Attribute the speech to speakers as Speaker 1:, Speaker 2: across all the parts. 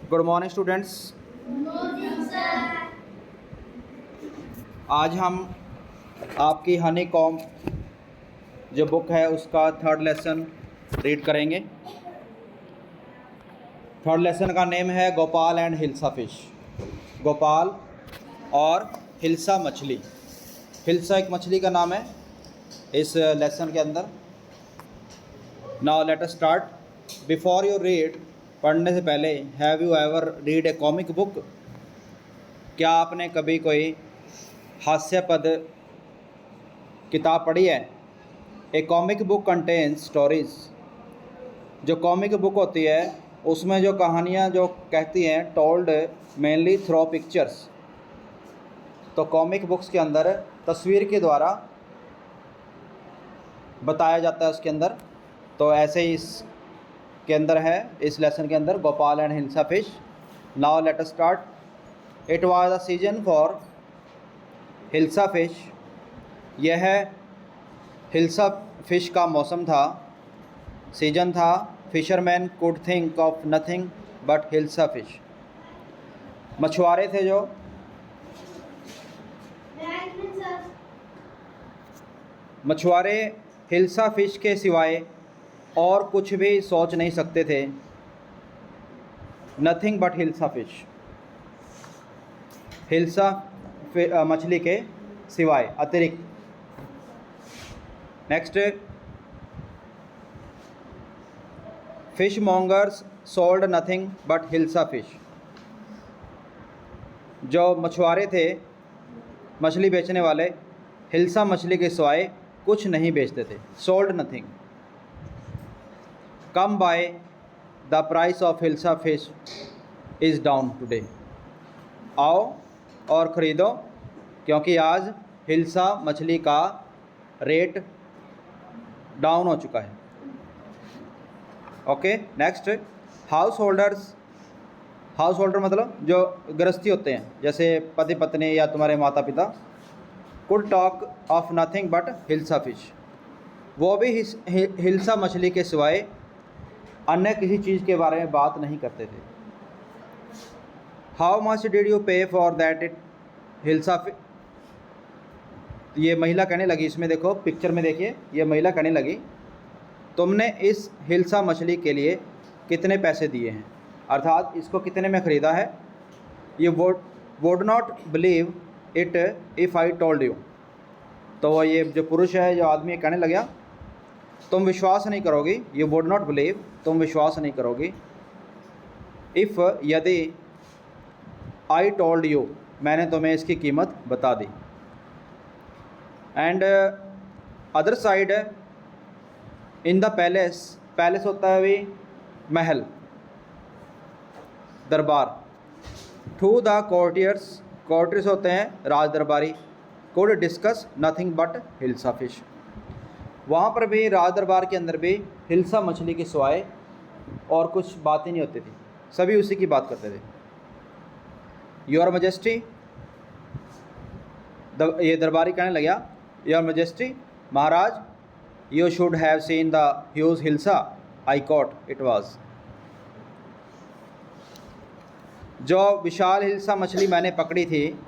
Speaker 1: Good morning students. आज हम आपकी हनी कॉम जो बुक है उसका थर्ड लेसन रीड करेंगे। थर्ड लेसन का नेम है गोपाल एंड हिल्सा फिश। गोपाल और हिल्सा मछली। हिल्सा एक मछली का नाम है इस लेसन के अंदर। Now let us start. Before you read, पढ़ने से पहले, have you ever read A comic book? क्या आपने कभी कोई हास्यपद किताब पढ़ी है? ए कॉमिक बुक कंटेन्स स्टोरीज। जो कॉमिक बुक होती है उसमें जो कहानियाँ जो कहती हैं टोल्ड मेनली थ्रू पिक्चर्स। तो कॉमिक बुक्स के अंदर तस्वीर के द्वारा बताया जाता है उसके अंदर। तो ऐसे ही इसके अंदर है, इस लेसन के अंदर, Gopal and hilsa fish. Now let us start. It was the season for hilsa fish. यह हिल्सा फिश का मौसम था, सीजन था। Fisherman could think of nothing but hilsa fish. मछुआरे थे जो मछुआरे हिल्सा फिश के सिवाय और कुछ भी सोच नहीं सकते थे। Nothing but hilsa fish, hilsa मछली के सिवाय, अतिरिक्त। Next, fish mongers sold nothing but hilsa fish. जो मछुआरे थे, मछली बेचने वाले, हिल्सा मछली के सिवाय कुछ नहीं बेचते थे। Sold nothing. Come by, the price of hilsa fish is down today. आओ और ख़रीदो क्योंकि आज हिल्सा मछली का रेट डाउन हो चुका है। Okay, next, house holders. House holder मतलब जो गृहस्थी होते हैं, जैसे पति पत्नी या तुम्हारे माता पिता। Could talk of nothing but hilsa fish. वो भी हिल्सा मछली के सिवाय अन्य किसी चीज़ के बारे में बात नहीं करते थे। हाउ मच डिड यू पे for that it hilsa fish. ये महिला कहने लगी, इसमें देखो पिक्चर में देखिए, ये महिला कहने लगी, तुमने इस हिल्सा मछली के लिए कितने पैसे दिए हैं, अर्थात इसको कितने में ख़रीदा है। ये would not believe it if I told you. तो ये जो पुरुष है, जो आदमी कहने लगा, तुम विश्वास नहीं करोगी। यू वुड नॉट बिलीव, तुम विश्वास नहीं करोगी। इफ़, यदि, आई टोल्ड यू, मैंने तुम्हें इसकी कीमत बता दी। And other side, in the palace. Palace होता है भी महल, दरबार। To the courtiers. कोर्टियर्स होते हैं राज दरबारी। Could discuss nothing but hilsa fish. वहाँ पर भी, राज दरबार के अंदर भी, हिल्सा मछली के सिवाय और कुछ बात ही नहीं होती थी, सभी उसी की बात करते थे। योर मजेस्टी, ये दरबारी कहने लगा, योर मजेस्टी, महाराज, you should have seen the huge hilsa I caught it was. जो विशाल हिल्सा मछली मैंने पकड़ी थी,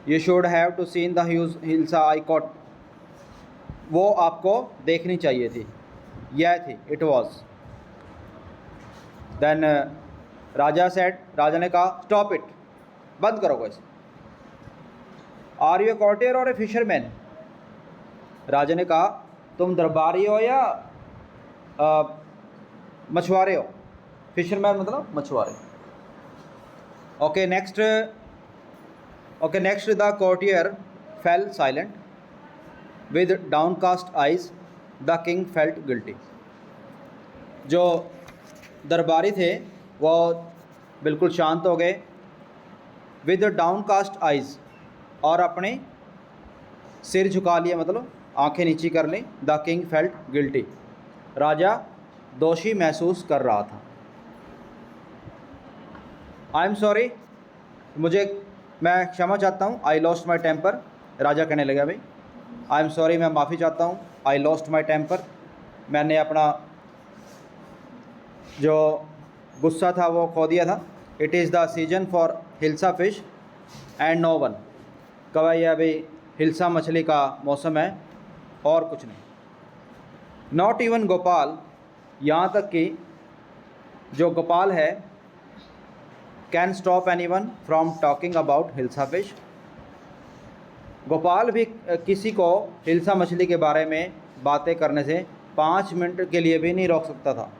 Speaker 1: you should have to seen the huge hilsa I caught, वो आपको देखनी चाहिए थी, यह थी, it was. Then raja said, राजा ने कहा, स्टॉप इट, बंद करो इसे। आर यू ए कॉर्टियर और ए फिशरमैन। राजा ने कहा, तुम दरबारी हो या मछुआरे हो। फिशरमैन मतलब मछुआरे। Okay, next, the courtier fell silent with downcast eyes, the king felt guilty. जो दरबारी थे वो बिल्कुल शांत हो गए, विद डाउनकास्ट आइज, और अपने सिर झुका लिए, मतलब आंखें नीची कर ली। द किंग फेल्ट गिल्टी, राजा दोषी महसूस कर रहा था। आई एम सॉरी, मैं क्षमा चाहता हूँ। आई लॉस्ट माई टेम्पर, राजा कहने लगा, भाई आई एम सॉरी, मैं माफ़ी चाहता हूँ। आई लॉस्ट माई टेम्पर, मैंने अपना जो गुस्सा था वो खो दिया था। It is the season for hilsa fish and no one. कब ये अभी हिल्सा मछली का मौसम है और कुछ नहीं। नॉट इवन गोपाल, यहाँ तक कि जो गोपाल है, can stop any one from talking about hilsa fish. Gopal भी किसी को हिल्सा मछली के बारे में बातें करने से 5 मिनट के लिए भी नहीं रोक सकता था।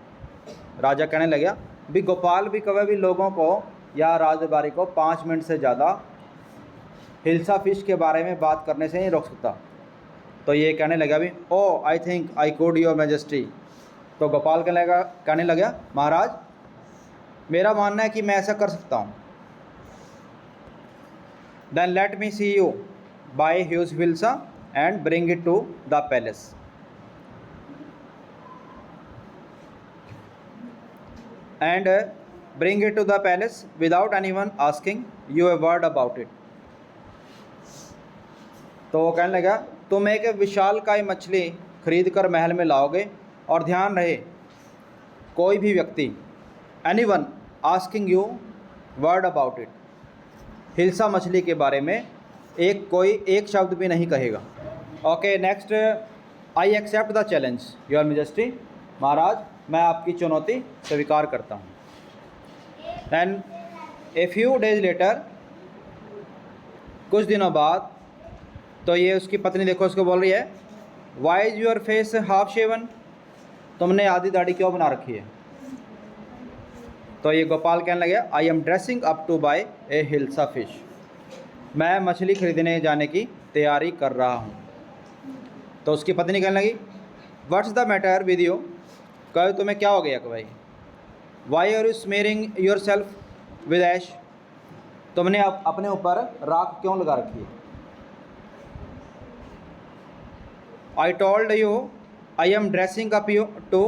Speaker 1: राजा कहने लगा भी गोपाल भी कभी भी लोगों को या राजदरबारी को 5 मिनट से ज़्यादा हिल्सा फिश के बारे में बात करने से नहीं रोक सकता। तो ये कहने लगा भी oh I think I could your majesty. तो गोपाल कहने लगा महाराज मेरा मानना है कि मैं ऐसा कर सकता हूँ। Then let me see you buy huge hilsa and bring it to the palace. And bring it to the palace without anyone asking you a word about it. तो वो कहने लगा तुम एक विशालकाय मछली खरीद कर महल में लाओगे और ध्यान रहे कोई भी व्यक्ति anyone asking you word about it, हिल्सा मछली के बारे में एक शब्द भी नहीं कहेगा। Okay next, I accept the challenge your majesty. महाराज मैं आपकी चुनौती स्वीकार करता हूँ। Then a few days later, कुछ दिनों बाद, तो ये उसकी पत्नी देखो उसको बोल रही है why is your face half shaven, तुमने आधी दाढ़ी क्यों बना रखी है। तो ये गोपाल कहने लगे I am dressing up to buy a hilsa fish, मैं मछली खरीदने जाने की तैयारी कर रहा हूँ। तो उसकी पत्नी कहने लगी what's the matter with you, कहो तुम्हें क्या हो गया कि भाई, why are you smearing yourself with ash, तुमने अपने ऊपर राख क्यों लगा रखी है। I told you I am dressing up you to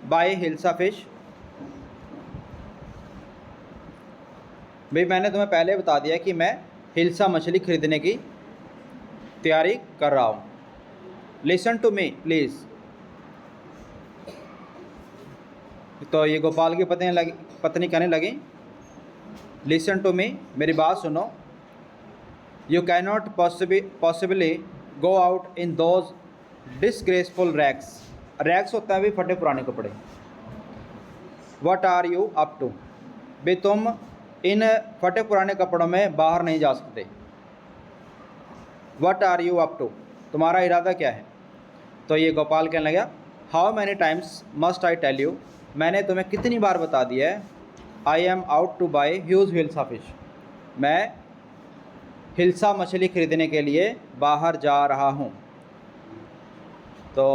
Speaker 1: buy hilsa fish, भाई मैंने तुम्हें पहले बता दिया कि मैं हिल्सा मछली खरीदने की तैयारी कर रहा हूँ। Listen to me please. तो ये गोपाल की पत्नी कहने लगी लिसन टू मी, मेरी बात सुनो। You can not possibly go out in those disgraceful rags, rags होता है भी फटे पुराने कपड़े। What are you up to, भाई तुम इन फटे पुराने कपड़ों में बाहर नहीं जा सकते। What are you up to, तुम्हारा इरादा क्या है। तो ये गोपाल कहने लगा how many times must I tell you, मैंने तुम्हें कितनी बार बता दिया है। I am out to buy huge hilsa fish, मैं हिल्सा मछली खरीदने के लिए बाहर जा रहा हूँ। तो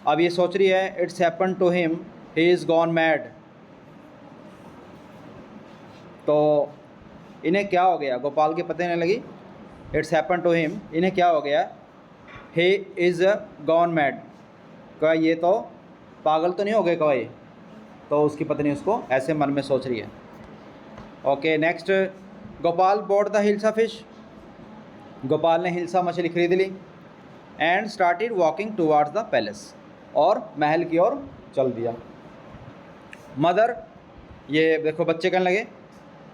Speaker 1: अब ये सोच रही है it's happen to him he is gone mad. तो इन्हें क्या हो गया, गोपाल की पत्नी ने लगी इट्स हैपन टू हिम, इन्हें क्या हो गया, ही इज़ गॉन मैड, कहा ये तो पागल तो नहीं हो गए कहा। तो उसकी पत्नी उसको ऐसे मन में सोच रही है। Okay next, Gopal bought the hilsa fish, Gopal ने हिल्सा मछली खरीद ली। And started walking towards the palace, और महल की ओर चल दिया। मदर, ये देखो बच्चे कहने लगे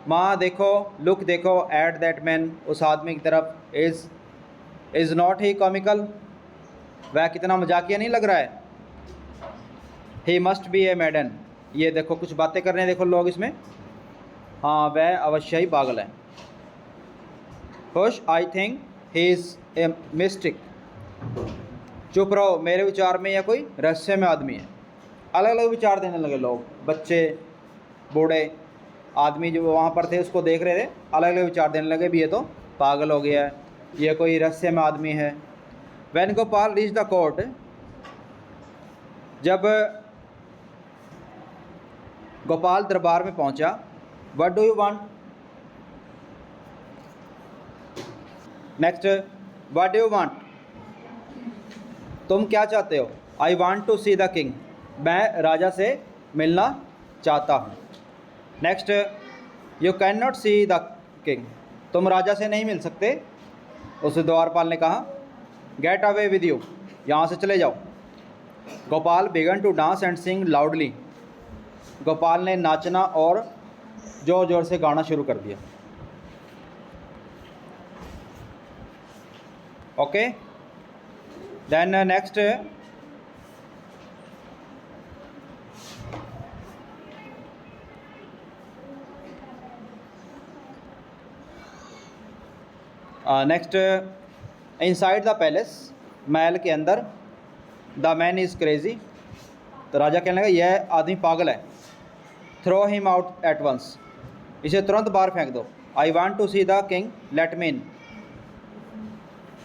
Speaker 1: माँ देखो, लुक देखो एट दैट मैन, उस आदमी की तरफ, इज़ नॉट ही कॉमिकल, वह कितना मजाकिया नहीं लग रहा है। ही मस्ट बी ए मैडन, ये देखो कुछ बातें कर रहे हैं देखो लोग इसमें, हाँ वह अवश्य ही पागल है। खुश, I think he is a mystic, चुप रहो, मेरे विचार में यह कोई रहस्य में आदमी है। अलग अलग विचार देने लगे लोग, बच्चे बूढ़े आदमी जो वहाँ पर थे उसको देख रहे थे, अलग अलग विचार देने लगे भी ये तो पागल हो गया है, ये कोई रहस्य में आदमी है। When Gopal reach the court, जब गोपाल दरबार में पहुँचा, what do you want, next what do you want, तुम क्या चाहते हो। I want to see the king, मैं राजा से मिलना चाहता हूँ। Next, you can not see the king, तुम राजा से नहीं मिल सकते। उस द्वारपाल ने कहा गेट अवे विद यू, यहाँ से चले जाओ। Gopal began to dance and sing loudly, Gopal ने नाचना और ज़ोर ज़ोर से गाना शुरू कर दिया। Okay, then next next inside the palace, महल के अंदर, द मैन इज़ क्रेज़ी, तो राजा कहने लगा यह आदमी पागल है। Throw him out at once, इसे तुरंत बाहर फेंक दो। I want to see the king, let me in.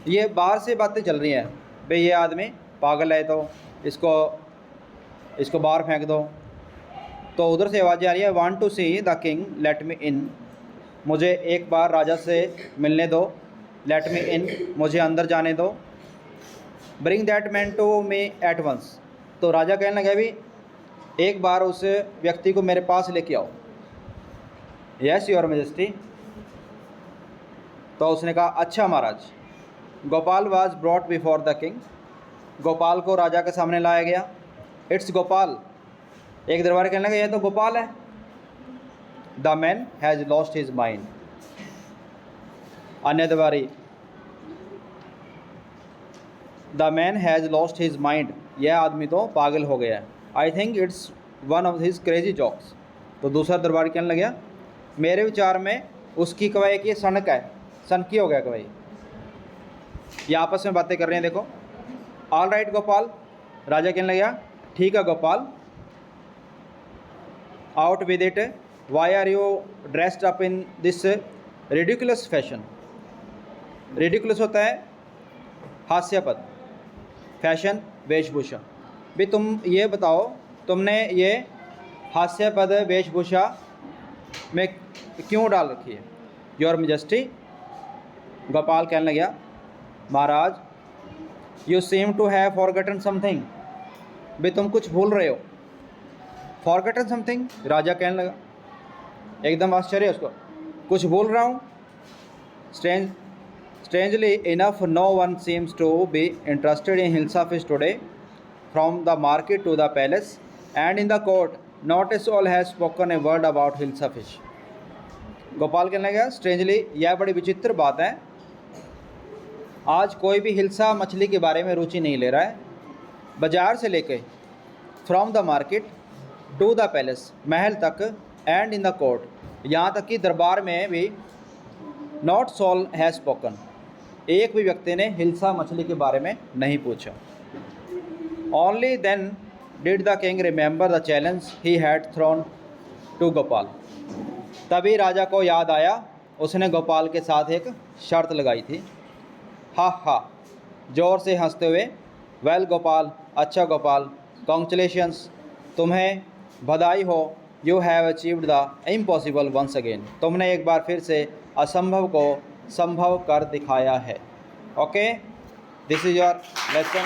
Speaker 1: ये बाहर से बातें चल रही हैं, भाई ये आदमी पागल है तो इसको बाहर फेंक दो। तो उधर से आवाज़ें आ रही है, want to see the king, let me in, मुझे एक बार राजा से मिलने दो। लेट मी इन, मुझे अंदर जाने दो। Bring that man to me at once, तो राजा कहने लगा भी एक बार उस व्यक्ति को मेरे पास लेके आओ। यस योर मैजेस्टी, तो उसने कहा अच्छा महाराज। Gopal was brought before the king, Gopal को राजा के सामने लाया गया। इट्स गोपाल, एक दरबार कहने लगा यह तो गोपाल है। The man has lost his mind, अन्य दरबारी, the man has lost his mind, यह आदमी तो पागल हो गया है। I think it's one of his crazy jokes, तो दूसरा दरबारी कहने लगा मेरे विचार में उसकी कवाई की सनक है, सनकी हो गया कवाई। ये आपस में बातें कर रहे हैं, देखो। ऑल राइट गोपाल, राजा कहने लगा ठीक है Gopal, out with it, why are you dressed up in this ridiculous fashion. Ridiculous होता है हास्यास्पद, फैशन वेशभूषा। भी तुम ये बताओ तुमने ये हास्यास्पद वेशभूषा में क्यों डाल रखी है। योर मैजेस्टी, गोपाल कहने लगा महाराज you seem to have forgotten something, भी तुम कुछ भूल रहे हो। फॉरगटन समथिंग, राजा कहने लगा, एकदम आश्चर्य उसको, कुछ भूल रहा हूँ। Strangely enough no one seems to be interested in hilsa fish today, from the market to the palace and in the court not a soul has spoken a word about hilsa fish. Gopal कहने लगा स्ट्रेंजली, यह बड़ी विचित्र बात है, आज कोई भी हिल्सा मछली के बारे में रुचि नहीं ले रहा है। बाज़ार से लेके, from the market to the palace, महल तक, एंड इन द कोर्ट, यहाँ तक कि दरबार में भी, नॉट सोल हैज़ स्पोकन, एक भी व्यक्ति ने हिल्सा मछली के बारे में नहीं पूछा। Only then did the king remember the challenge he had thrown to Gopal, तभी राजा को याद आया उसने गोपाल के साथ एक शर्त लगाई थी। हा हा, ज़ोर से हंसते हुए, वेल गोपाल, अच्छा गोपाल, कॉन्ग्रेचुलेशंस, तुम्हें बधाई हो, you have achieved the impossible once again, तुमने एक बार फिर से असंभव को संभव कर दिखाया है। Okay, this is your lesson.